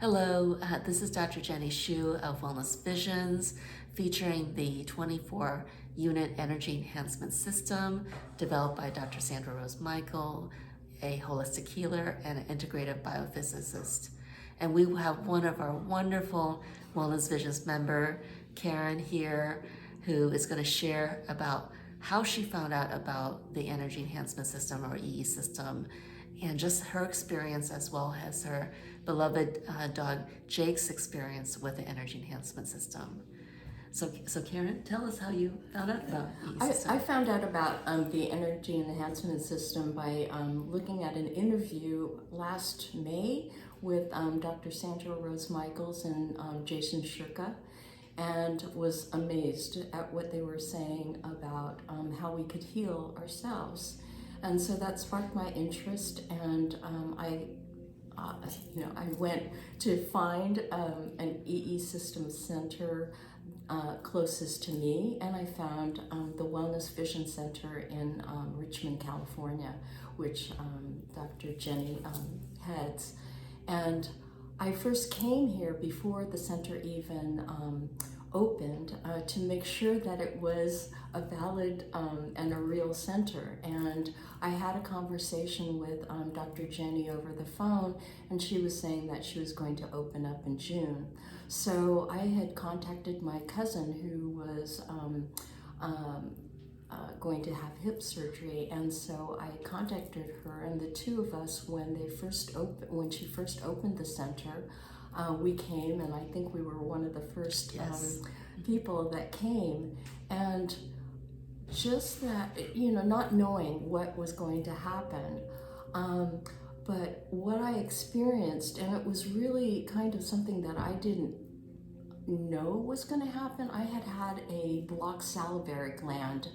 Hello, this is Dr. Jennie Hsu of Wellness Visions, featuring the 24-unit Energy Enhancement System developed by Dr. Sandra Rose Michael, a holistic healer and an integrative biophysicist. And we have one of our wonderful Wellness Visions member, Karen, here, who is going to share about how she found out about the Energy Enhancement System, or EESystem, and just her experience, as well as her beloved dog Jake's experience with the Energy Enhancement System. So Karen, tell us how you found out about EESystem. I found out about the Energy Enhancement System by looking at an interview last May with Dr. Sandra Rose Michael and Jennie Hsu, and was amazed at what they were saying about how we could heal ourselves. And so that sparked my interest, and I went to find an EESystem center closest to me, and I found the Wellness Vision Center in Richmond, California, which Dr. Jennie heads. And I first came here before the center even opened to make sure that it was a valid and a real center. And I had a conversation with Dr. Jennie over the phone, and she was saying that she was going to open up in June. So I had contacted my cousin, who was going to have hip surgery, and so I contacted her, and the two of us, when she first opened the center, we came, and I think we were one of the first people that came. And just that, not knowing what was going to happen, but what I experienced, and it was really kind of something that I didn't know was going to happen. I had a blocked salivary gland,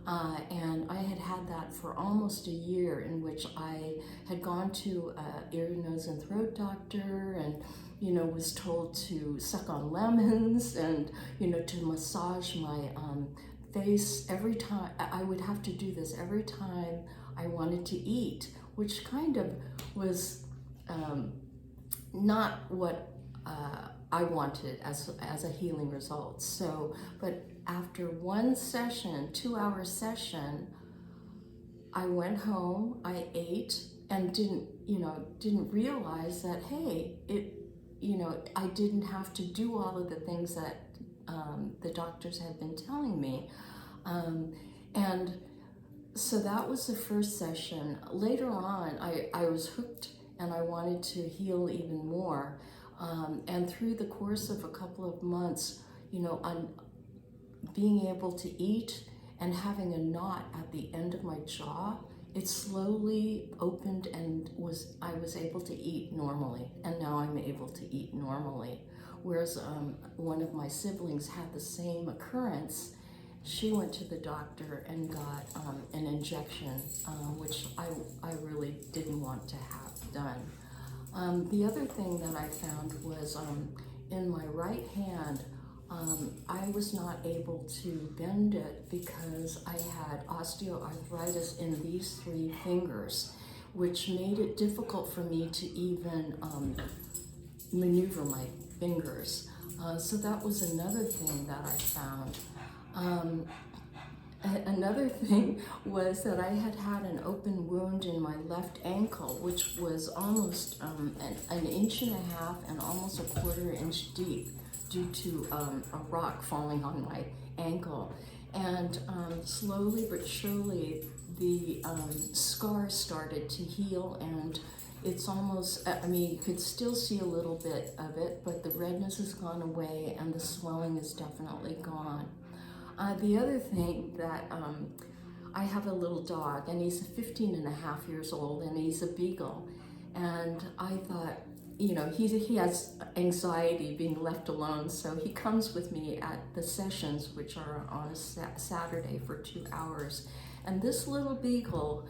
and I had that for almost a year, in which I had gone to an ear, nose, and throat doctor, and was told to suck on lemons, and to massage my face every time. I would have to do this every time I wanted to eat, which kind of was not what I wanted as a healing result. So, but after one session, 2-hour session, I went home, I ate, and didn't realize that, hey, I didn't have to do all of the things that the doctors had been telling me. And so that was the first session. Later on, I was hooked, and I wanted to heal even more. And through the course of a couple of months, on being able to eat and having a knot at the end of my jaw, it slowly opened, and I was able to eat normally, and now I'm able to eat normally. Whereas one of my siblings had the same occurrence. She went to the doctor and got an injection, which I really didn't want to have done. The other thing that I found was in my right hand, I was not able to bend it because I had osteoarthritis in these 3 fingers, which made it difficult for me to even maneuver my fingers. So that was another thing that I found. Another thing was that I had an open wound in my left ankle, which was almost an inch and a half and almost a 1/4 inch deep, due to a rock falling on my ankle. And slowly but surely, the scar started to heal, and it's almost, you could still see a little bit of it, but the redness has gone away, and the swelling is definitely gone. The other thing that I have a little dog, and he's 15 and a half years old, and he's a beagle. And I thought, he has anxiety being left alone, so he comes with me at the sessions, which are on a Saturday for 2 hours. And this little beagle,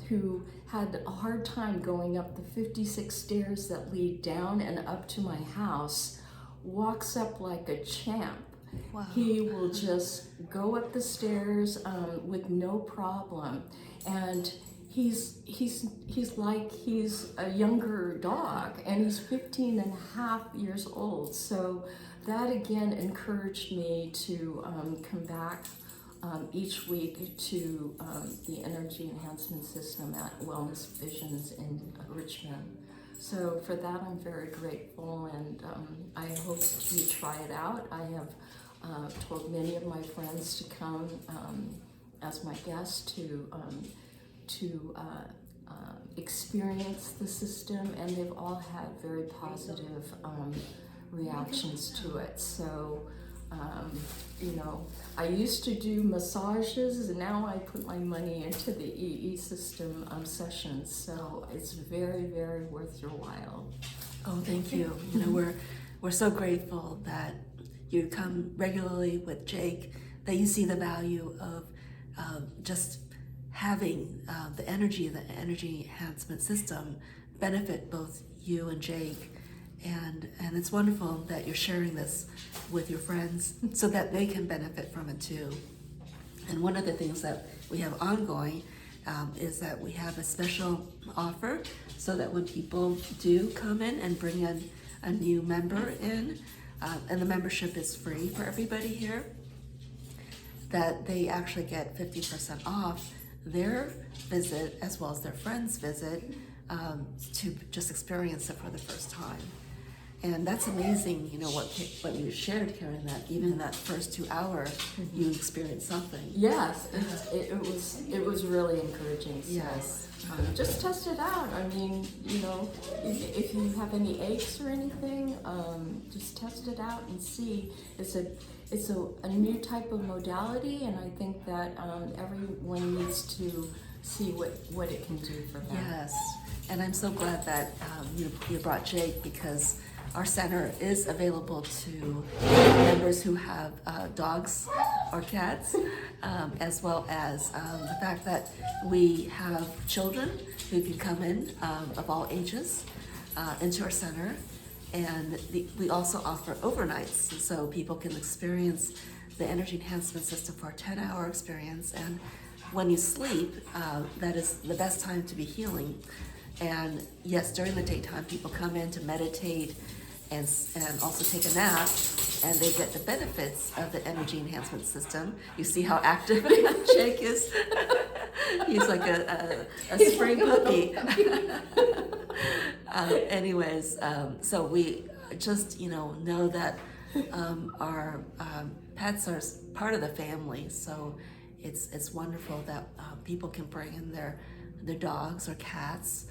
who had a hard time going up the 56 stairs that lead down and up to my house, walks up like a champ. Wow. He will just go up the stairs with no problem. And he's like he's a younger dog, and he's 15 and a half years old. So that again encouraged me to come back each week to the Energy Enhancement System at Wellness Visions in Richmond. So for that, I'm very grateful, and I hope you try it out. I have told many of my friends to come as my guest to experience the system, and they've all had very positive reactions to it. So, I used to do massages, and now I put my money into the EESystem sessions. So it's very, very worth your while. Oh, thank you. We're so grateful that you come regularly with Jake, that you see the value of just having the Energy Enhancement System benefit both you and Jake. And it's wonderful that you're sharing this with your friends so that they can benefit from it too. And one of the things that we have ongoing is that we have a special offer so that when people do come in and bring in a new member in, and the membership is free for everybody here, that they actually get 50% off their visit as well as their friend's visit to just experience it for the first time. And that's amazing, what you shared, Karen, that even in that first 2 hours, you experienced something. Yes, it was really encouraging. So, Yes. just test it out. I mean, if you have any aches or anything, just test it out and see. It's a new type of modality, and I think that everyone needs to see what it can do for them. Yes, and I'm so glad that you brought Jake, because our center is available to members who have dogs or cats, as well as the fact that we have children who can come in of all ages into our center. And we also offer overnights, so people can experience the Energy Enhancement System for a 10-hour experience. And when you sleep, that is the best time to be healing. And yes, during the daytime, people come in to meditate and also take a nap, and they get the benefits of the Energy Enhancement System. You see how active Jake is? He's like a spring puppy. So we just know that our pets are part of the family. So it's wonderful that people can bring in their dogs or cats.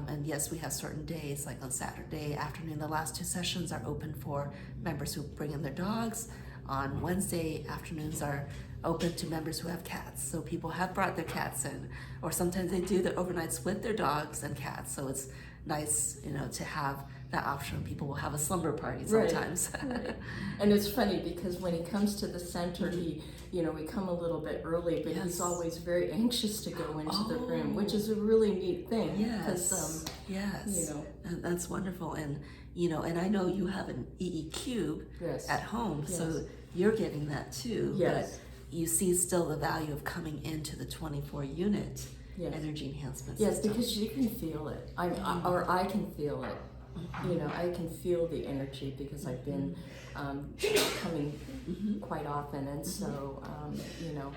And yes, we have certain days, like on Saturday afternoon, the last 2 sessions are open for members who bring in their dogs. On Wednesday, afternoons are open to members who have cats. So people have brought their cats in, or sometimes they do the overnights with their dogs and cats. So it's nice, to have that option. People will have a slumber party sometimes. Right. And it's funny because when he comes to the center, we come a little bit early, but he's always very anxious to go into the room, which is a really neat thing. Yes. Yes. And that's wonderful. And and I know you have an EE cube at home, so you're getting that too. Yes. But you see still the value of coming into the 24-unit Energy Enhancement Yes, System. because you can feel it. I can feel it. I can feel the energy because I've been coming quite often, and so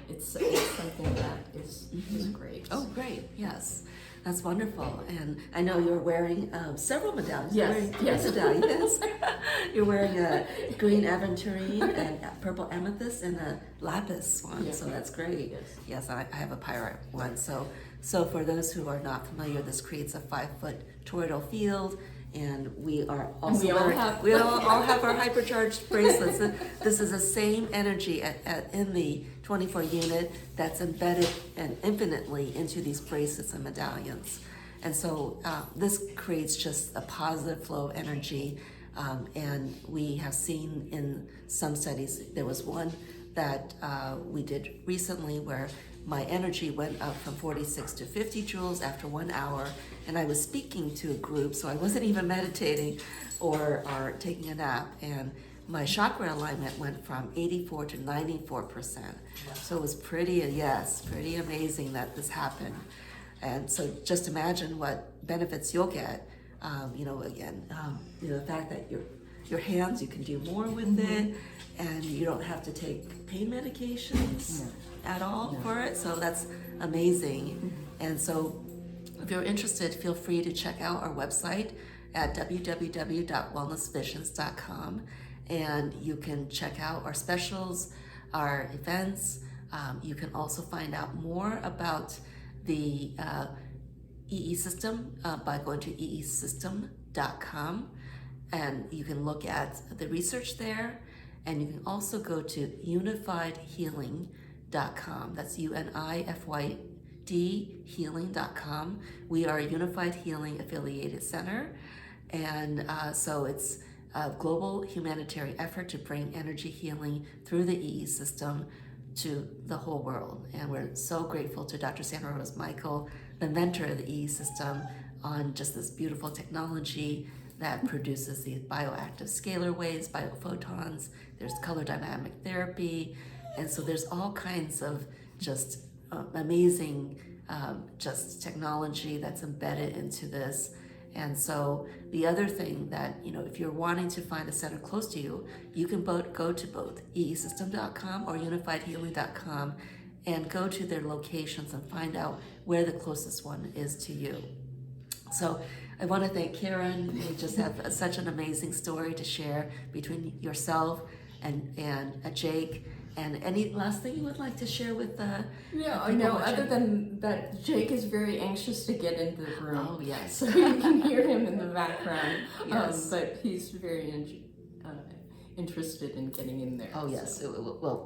it's something that is great. Oh, great! Yes, that's wonderful. And I know you're wearing several medallions. Yes. Medallions. You're wearing a green aventurine and a purple amethyst and a lapis one. So that's great. Yes, I have a pyrite one. So for those who are not familiar, this creates a 5-foot toroidal field. And we are also we all have our hypercharged bracelets. This is the same energy in the 24 unit that's embedded and infinitely into these bracelets and medallions. And so this creates just a positive flow of energy. And we have seen in some studies, there was one that we did recently where my energy went up from 46 to 50 joules after 1 hour, and I was speaking to a group, so I wasn't even meditating or taking a nap, and my chakra alignment went from 84 to 94%. So it was pretty amazing that this happened. And so just imagine what benefits you'll get. The fact that your hands, you can do more with it, and you don't have to take pain medications at all for it. So that's amazing. And so if you're interested, feel free to check out our website at www.wellnessvisions.com, and you can check out our specials, our events. You can also find out more about the EESystem by going to EESystem.com, and you can look at the research there, and you can also go to unifiedhealing.com. That's UNIFYD healing.com. We are a Unified Healing affiliated center, and so it's a global humanitarian effort to bring energy healing through the EE system to the whole world. And we're so grateful to Dr. Sandra Rose Michael, the inventor of the EE system, on just this beautiful technology that produces these bioactive scalar waves, biophotons. There's color dynamic therapy. And so there's all kinds of just amazing just technology that's embedded into this. And so the other thing that, if you're wanting to find a center close to you, you can go to both eesystem.com or unifiedhealing.com and go to their locations and find out where the closest one is to you. So I want to thank Karen. You just have such an amazing story to share between yourself and Jake. And any last thing you would like to share with the other than that, Jake is very anxious to get into the room. Oh, yes. So you can hear him in the background. Yes. But he's very interested in getting in there. Oh, yes. So.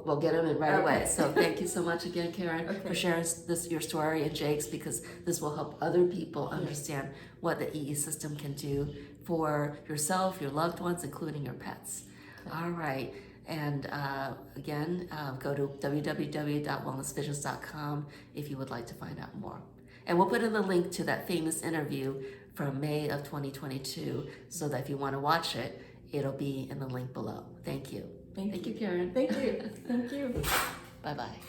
We'll get him in right away. So thank you so much again, Karen, for sharing your story and Jake's, because this will help other people understand what the EE system can do for yourself, your loved ones, including your pets. Okay. All right. And again, go to www.wellnessvisions.com if you would like to find out more. And we'll put in the link to that famous interview from May of 2022, so that if you want to watch it, it'll be in the link below. Thank you. Thank you, Karen. Thank you. Thank you. Bye-bye.